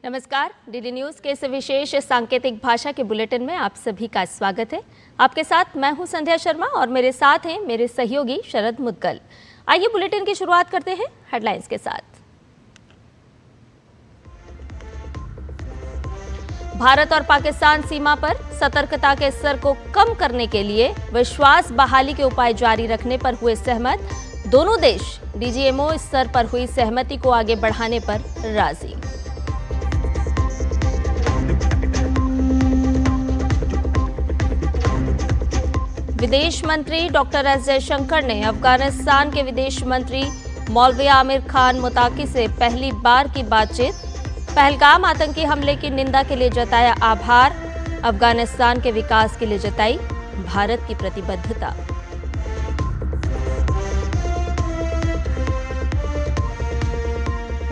नमस्कार, DD news के इस विशेष सांकेतिक भाषा के बुलेटिन में आप सभी का स्वागत है। आपके साथ मैं हूं संध्या शर्मा और मेरे साथ हैं मेरे सहयोगी शरद मुद्गल। आइए बुलेटिन की शुरुआत करते हैं हेडलाइंस के साथ। भारत और पाकिस्तान सीमा पर सतर्कता के स्तर को कम करने के लिए विश्वास बहाली के उपाय जारी रखने पर हुए सहमत। दोनों देश डीजीएमओ स्तर पर हुई सहमति को आगे बढ़ाने पर राजी। विदेश मंत्री डॉक्टर एस जयशंकर ने अफगानिस्तान के विदेश मंत्री मौलवी आमिर खान मुताकी से पहली बार की बातचीत। पहलगाम आतंकी हमले की निंदा के लिए जताया आभार। अफगानिस्तान के विकास के लिए जताई भारत की प्रतिबद्धता।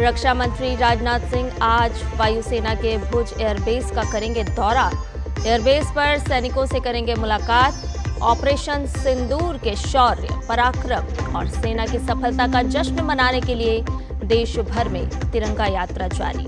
रक्षा मंत्री राजनाथ सिंह आज वायुसेना के भुज एयरबेस का करेंगे दौरा। एयरबेस पर सैनिकों से करेंगे मुलाकात। ऑपरेशन सिंदूर के शौर्य, पराक्रम और सेना की सफलता का जश्न मनाने के लिए देश भर में तिरंगा यात्रा जारी।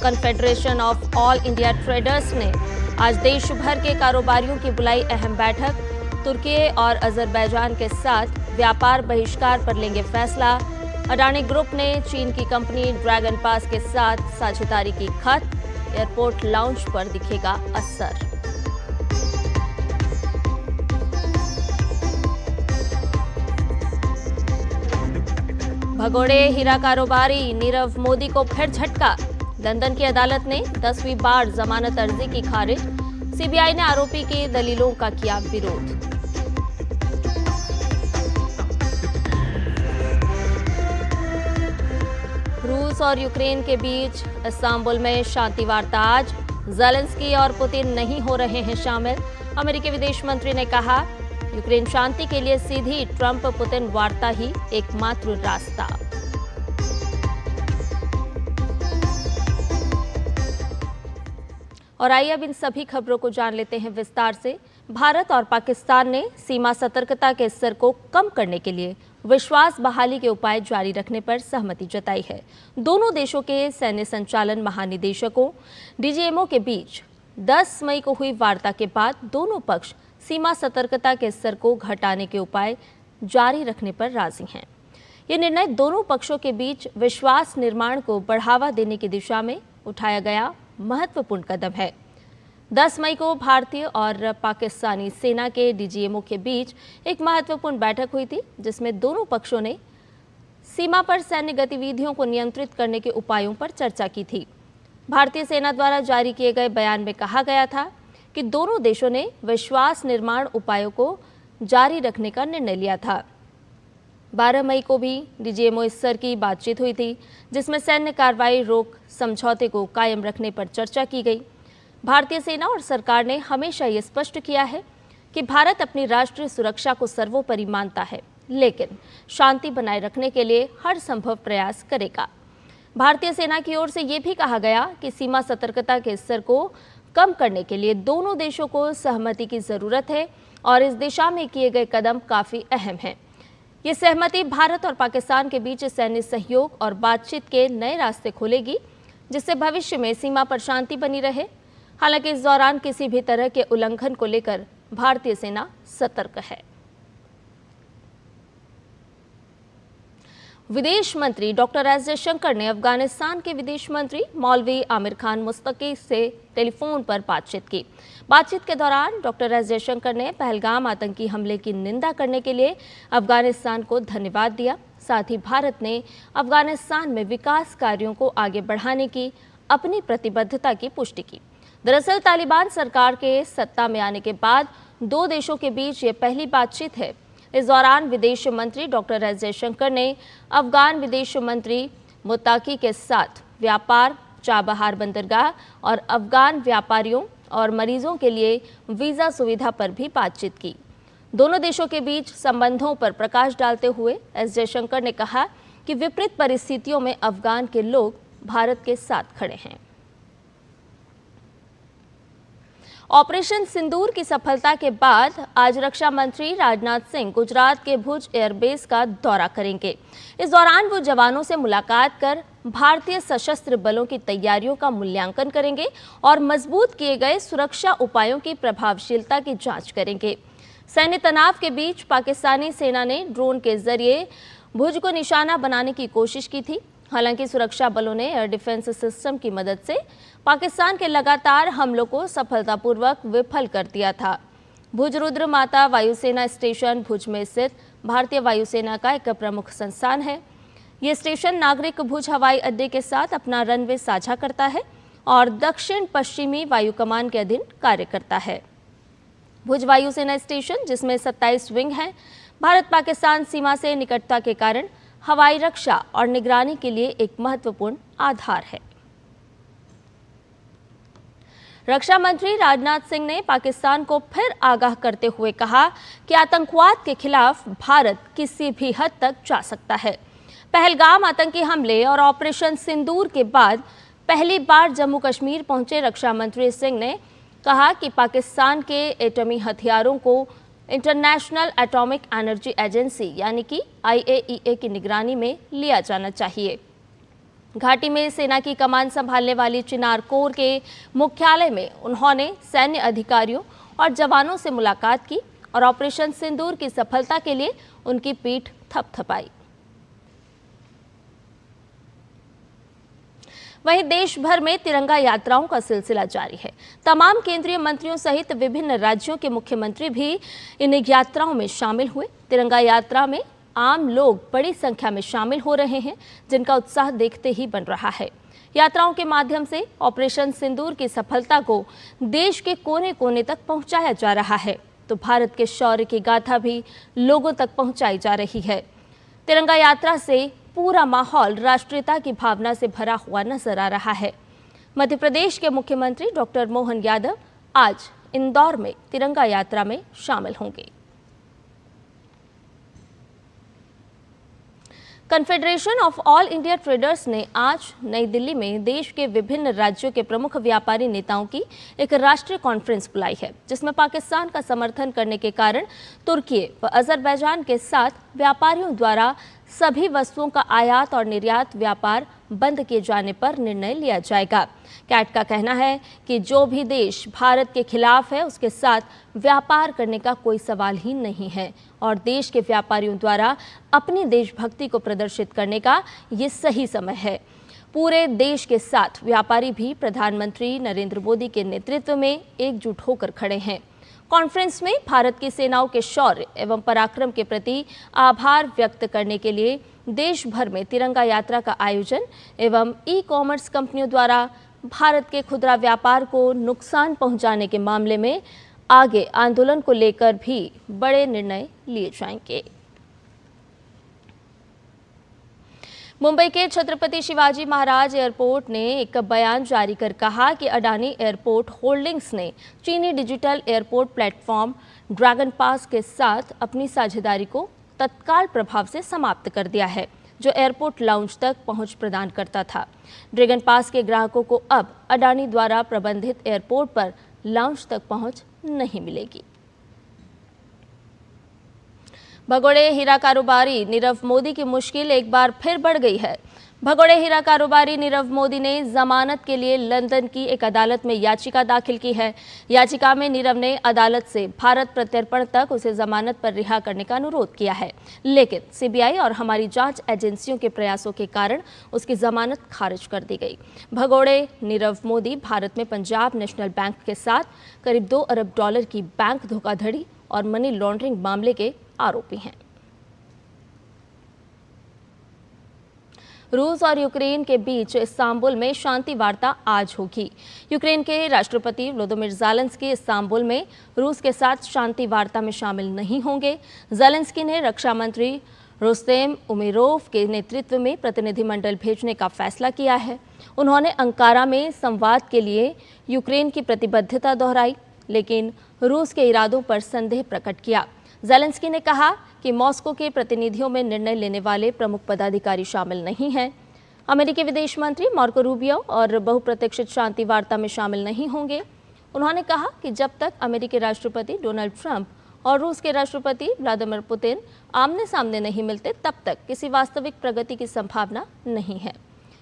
Confederation of all India traders ने आज देश भर के कारोबारियों की बुलाई अहम बैठक। तुर्की और अजरबैजान के साथ व्यापार बहिष्कार पर लेंगे फैसला। अडानी ग्रुप ने चीन की कंपनी ड्रैगन पास के साथ साझेदारी की खत। एयरपोर्ट लाउंज पर दिखेगा असर। भगोड़े हीरा कारोबारी नीरव मोदी को फिर झटका। लंदन की अदालत ने 10वीं बार जमानत अर्जी की खारिज। सीबीआई ने आरोपी की दलीलों का किया विरोध। रूस और यूक्रेन के बीच इस्तांबुल में शांति वार्ता आज। ज़ेलेंस्की और पुतिन नहीं हो रहे हैं शामिल। अमेरिकी विदेश मंत्री ने कहा, यूक्रेन शांति के लिए सीधी ट्रंप पुतिन वार्ता ही एकमात्र रास्ता। और आइए अब इन सभी खबरों को जान लेते हैं विस्तार से। भारत और पाकिस्तान ने सीमा सतर्कता के स्तर को कम करने के लिए विश्वास बहाली के उपाय जारी रखने पर सहमति जताई है। दोनों देशों के सैन्य संचालन महानिदेशकों डीजीएमओ के बीच 10 मई को हुई वार्ता के बाद दोनों पक्ष सीमा सतर्कता के स्तर को घटाने के उपाय जारी रखने पर राजी हैं। ये निर्णय दोनों पक्षों के बीच विश्वास निर्माण को बढ़ावा देने की दिशा में उठाया गया महत्वपूर्ण कदम है। 10 मई को भारतीय और पाकिस्तानी सेना के डीजीएमओ के बीच एक महत्वपूर्ण बैठक हुई थी, जिसमें दोनों पक्षों ने सीमा पर सैन्य गतिविधियों को नियंत्रित करने के उपायों पर चर्चा की थी। भारतीय सेना द्वारा जारी किए गए बयान में कहा गया था कि दोनों देशों ने विश्वास निर्माण उपायों को जारी रखने का निर्णय लिया था। 12 मई को भी डीजीएमओ स्तर की बातचीत हुई थी, जिसमें सैन्य कार्रवाई रोक समझौते को कायम रखने पर चर्चा की गई। भारतीय सेना और सरकार ने हमेशा ये स्पष्ट किया है कि भारत अपनी राष्ट्रीय सुरक्षा को सर्वोपरि मानता है, लेकिन शांति बनाए रखने के लिए हर संभव प्रयास करेगा। भारतीय सेना की ओर से ये भी कहा गया कि सीमा सतर्कता के स्तर को कम करने के लिए दोनों देशों को सहमति की जरूरत है और इस दिशा में किए गए कदम काफी अहम हैं। ये सहमति भारत और पाकिस्तान के बीच सैन्य सहयोग और बातचीत के नए रास्ते खोलेगी, जिससे भविष्य में सीमा पर शांति बनी रहे। हालांकि इस दौरान किसी भी तरह के उल्लंघन को लेकर भारतीय सेना सतर्क है। विदेश मंत्री डॉक्टर एस जयशंकर ने अफगानिस्तान के विदेश मंत्री मौलवी आमिर खान मुस्तकी से टेलीफोन पर बातचीत की। बातचीत के दौरान डॉक्टर एस जयशंकर ने पहलगाम आतंकी हमले की निंदा करने के लिए अफगानिस्तान को धन्यवाद दिया। साथ ही भारत ने अफगानिस्तान में विकास कार्यों को आगे बढ़ाने की अपनी प्रतिबद्धता की पुष्टि की। दरअसल तालिबान सरकार के सत्ता में आने के बाद दो देशों के बीच ये पहली बातचीत है। इस दौरान विदेश मंत्री डॉक्टर एस जयशंकर ने अफगान विदेश मंत्री मुताकी के साथ व्यापार, चाबहार बंदरगाह और अफगान व्यापारियों और मरीजों के लिए वीज़ा सुविधा पर भी बातचीत की। दोनों देशों के बीच संबंधों पर प्रकाश डालते हुए एस जयशंकर ने कहा कि विपरीत परिस्थितियों में अफगान के लोग भारत के साथ खड़े हैं। ऑपरेशन सिंदूर की सफलता के बाद आज रक्षा मंत्री राजनाथ सिंह गुजरात के भुज एयरबेस का दौरा करेंगे। इस दौरान वो जवानों से मुलाकात कर भारतीय सशस्त्र बलों की तैयारियों का मूल्यांकन करेंगे और मजबूत किए गए सुरक्षा उपायों की प्रभावशीलता की जांच करेंगे। सैन्य तनाव के बीच पाकिस्तानी सेना ने ड्रोन के जरिए भुज को निशाना बनाने की कोशिश की थी। हालांकि सुरक्षा बलों ने एयर डिफेंस सिस्टम की मदद से पाकिस्तान के लगातार हमलों को सफलतापूर्वक विफल कर दिया था। भुज रुद्र माता वायुसेना स्टेशन भुज में स्थित भारतीय वायुसेना का एक प्रमुख संस्थान है। ये स्टेशन नागरिक भुज हवाई अड्डे के साथ अपना रनवे साझा करता है और दक्षिण पश्चिमी वायु कमान के अधीन कार्य करता है। भुज वायुसेना स्टेशन, जिसमें 27 विंग हैं, भारत पाकिस्तान सीमा से निकटता के कारण हवाई रक्षा और निगरानी के लिए एक महत्वपूर्ण आधार है। रक्षा मंत्री राजनाथ सिंह ने पाकिस्तान को फिर आगाह करते हुए कहा कि आतंकवाद के खिलाफ भारत किसी भी हद तक जा सकता है। पहलगाम आतंकी हमले और ऑपरेशन सिंदूर के बाद पहली बार जम्मू कश्मीर पहुंचे रक्षा मंत्री सिंह ने कहा कि पाकिस्तान के एटमी हथियारों को इंटरनेशनल एटॉमिक एनर्जी एजेंसी यानी कि IAEA की निगरानी में लिया जाना चाहिए। घाटी में सेना की कमान संभालने वाली चिनार कोर के मुख्यालय में उन्होंने सैन्य अधिकारियों और जवानों से मुलाकात की और ऑपरेशन सिंदूर की सफलता के लिए उनकी पीठ थपथपाई। वहीं देश भर में तिरंगा यात्राओं का सिलसिला जारी है। तमाम केंद्रीय मंत्रियों सहित विभिन्न राज्यों के मुख्यमंत्री भी इन यात्राओं में शामिल हुए। तिरंगा यात्रा में आम लोग बड़ी संख्या में शामिल हो रहे हैं, जिनका उत्साह देखते ही बन रहा है। यात्राओं के माध्यम से ऑपरेशन सिंदूर की सफलता को देश के कोने कोने तक पहुंचाया जा रहा है, तो भारत के शौर्य की गाथा भी लोगों तक पहुंचाई जा रही है। तिरंगा यात्रा से पूरा माहौल राष्ट्रीयता की भावना से भरा हुआ नजर आ रहा है। मध्य प्रदेश के मुख्यमंत्री डॉक्टर मोहन यादव आज इंदौर में तिरंगा यात्रा में शामिल होंगे। Confederation of all India traders ने आज नई दिल्ली में देश के विभिन्न राज्यों के प्रमुख व्यापारी नेताओं की एक राष्ट्रीय कॉन्फ्रेंस बुलाई है, जिसमें पाकिस्तान का समर्थन करने के कारण तुर्की व अजरबैजान के साथ व्यापारियों द्वारा सभी वस्तुओं का आयात और निर्यात व्यापार बंद किए जाने पर निर्णय लिया जाएगा। कैट का कहना है कि जो भी देश भारत के खिलाफ है, उसके साथ व्यापार करने का कोई सवाल ही नहीं है और देश के व्यापारियों द्वारा अपनी देशभक्ति को प्रदर्शित करने का ये सही समय है। पूरे देश के साथ व्यापारी भी प्रधानमंत्री नरेंद्र मोदी के नेतृत्व में एकजुट होकर खड़े हैं। कॉन्फ्रेंस में भारत की सेनाओं के शौर्य एवं पराक्रम के प्रति आभार व्यक्त करने के लिए देश भर में तिरंगा यात्रा का आयोजन एवं ई-कॉमर्स कंपनियों द्वारा भारत के खुदरा व्यापार को नुकसान पहुंचाने के मामले में आगे आंदोलन को लेकर भी बड़े निर्णय लिए जाएंगे। मुंबई के छत्रपति शिवाजी महाराज एयरपोर्ट ने एक बयान जारी कर कहा कि अडानी एयरपोर्ट होल्डिंग्स ने चीनी डिजिटल एयरपोर्ट प्लेटफॉर्म ड्रैगन पास के साथ अपनी साझेदारी को तत्काल प्रभाव से समाप्त कर दिया है, जो एयरपोर्ट लाउंज तक पहुंच प्रदान करता था। ड्रैगन पास के ग्राहकों को अब अडानी द्वारा प्रबंधित एयरपोर्ट पर लाउंज तक पहुंच नहीं मिलेगी। भगोड़े हीरा कारोबारी नीरव मोदी की मुश्किल एक बार फिर बढ़ गई है। भगोड़े हीरा कारोबारी नीरव मोदी ने जमानत के लिए लंदन की एक अदालत में याचिका दाखिल की है। याचिका में नीरव ने अदालत से भारत प्रत्यर्पण तक उसे जमानत पर रिहा करने का अनुरोध किया है, लेकिन सीबीआई और हमारी जांच एजेंसियों के प्रयासों के कारण उसकी जमानत खारिज कर दी गई। भगोड़े नीरव मोदी भारत में पंजाब नेशनल बैंक के साथ करीब $2 अरब की बैंक धोखाधड़ी और मनी लॉन्ड्रिंग मामले के आरोपी हैं। रूस और यूक्रेन के बीच इस्तांबुल में शांति वार्ता आज होगी। यूक्रेन के राष्ट्रपति व्लादिमीर ज़ेलेंस्की इस्तांबुल में रूस के साथ शांति वार्ता में शामिल नहीं होंगे। ज़ेलेंस्की ने रक्षा मंत्री रुस्तेम उमेरोव के नेतृत्व में प्रतिनिधिमंडल भेजने का फैसला किया है। उन्होंने अंकारा में संवाद के लिए यूक्रेन की प्रतिबद्धता दोहराई, लेकिन रूस के इरादों पर संदेह प्रकट किया। ज़ेलेंस्की ने कहा कि मॉस्को के प्रतिनिधियों में निर्णय लेने वाले प्रमुख पदाधिकारी शामिल नहीं हैं। अमेरिकी विदेश मंत्री मार्को रूबियो और बहुप्रतीक्षित शांति वार्ता में शामिल नहीं होंगे। उन्होंने कहा कि जब तक अमेरिकी राष्ट्रपति डोनाल्ड ट्रंप और रूस के राष्ट्रपति व्लादिमीर पुतिन आमने सामने नहीं मिलते, तब तक किसी वास्तविक प्रगति की संभावना नहीं है।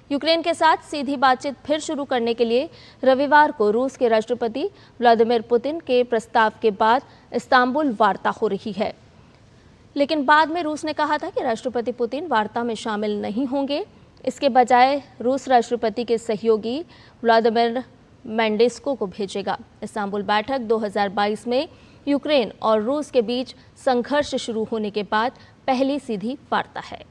यूक्रेन के साथ सीधी बातचीत फिर शुरू करने के लिए रविवार को रूस के राष्ट्रपति व्लादिमीर पुतिन के प्रस्ताव के बाद इस्तांबुल वार्ता हो रही है, लेकिन बाद में रूस ने कहा था कि राष्ट्रपति पुतिन वार्ता में शामिल नहीं होंगे। इसके बजाय रूस राष्ट्रपति के सहयोगी व्लादिमीर मेंडेस्को को भेजेगा। इस्तांबुल बैठक 2022 में यूक्रेन और रूस के बीच संघर्ष शुरू होने के बाद पहली सीधी वार्ता है।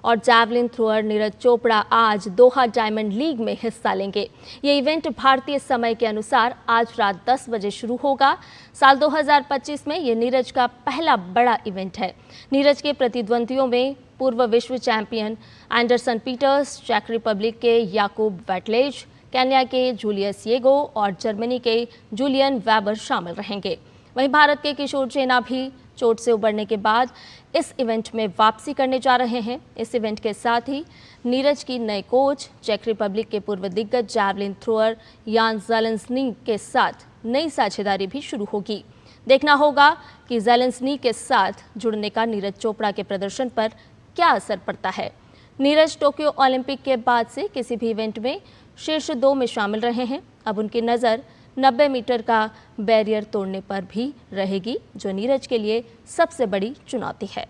और जैवलिन थ्रोअर नीरज चोपड़ा आज दोहा डायमंड लीग में हिस्सा लेंगे। ये इवेंट भारतीय समय के अनुसार आज रात 10 बजे शुरू होगा। साल 2025 में ये नीरज का पहला बड़ा इवेंट है। नीरज के प्रतिद्वंदियों में पूर्व विश्व चैंपियन एंडरसन पीटर्स, चेक रिपब्लिक के याकूब वेटलेज, केन्या के जूलियस येगो और जर्मनी के जूलियन वेबर शामिल रहेंगे। वहीं भारत के किशोर जेना भी चोट से उबरने के बाद इस इवेंट में वापसी करने जा रहे हैं। इस इवेंट के साथ ही नीरज की नए कोच, चेक रिपब्लिक के पूर्व दिग्गज जैवलिन थ्रोअर यान ज़ेलेंस्की के साथ नई साझेदारी भी शुरू होगी। देखना होगा कि ज़ेलेंस्की के साथ जुड़ने का नीरज चोपड़ा के प्रदर्शन पर क्या असर पड़ता है। नीरज टोक्यो ओलंपिक के बाद से किसी भी इवेंट में शीर्ष 2 में शामिल रहे हैं। अब उनकी नज़र 90 मीटर का बैरियर तोड़ने पर भी रहेगी, जो नीरज के लिए सबसे बड़ी चुनौती है।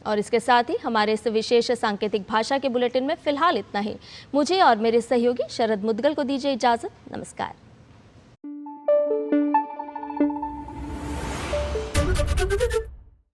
और इसके साथ ही हमारे इस विशेष सांकेतिक भाषा के बुलेटिन में फिलहाल इतना ही। मुझे और मेरे सहयोगी शरद मुदगल को दीजिए इजाजत। नमस्कार।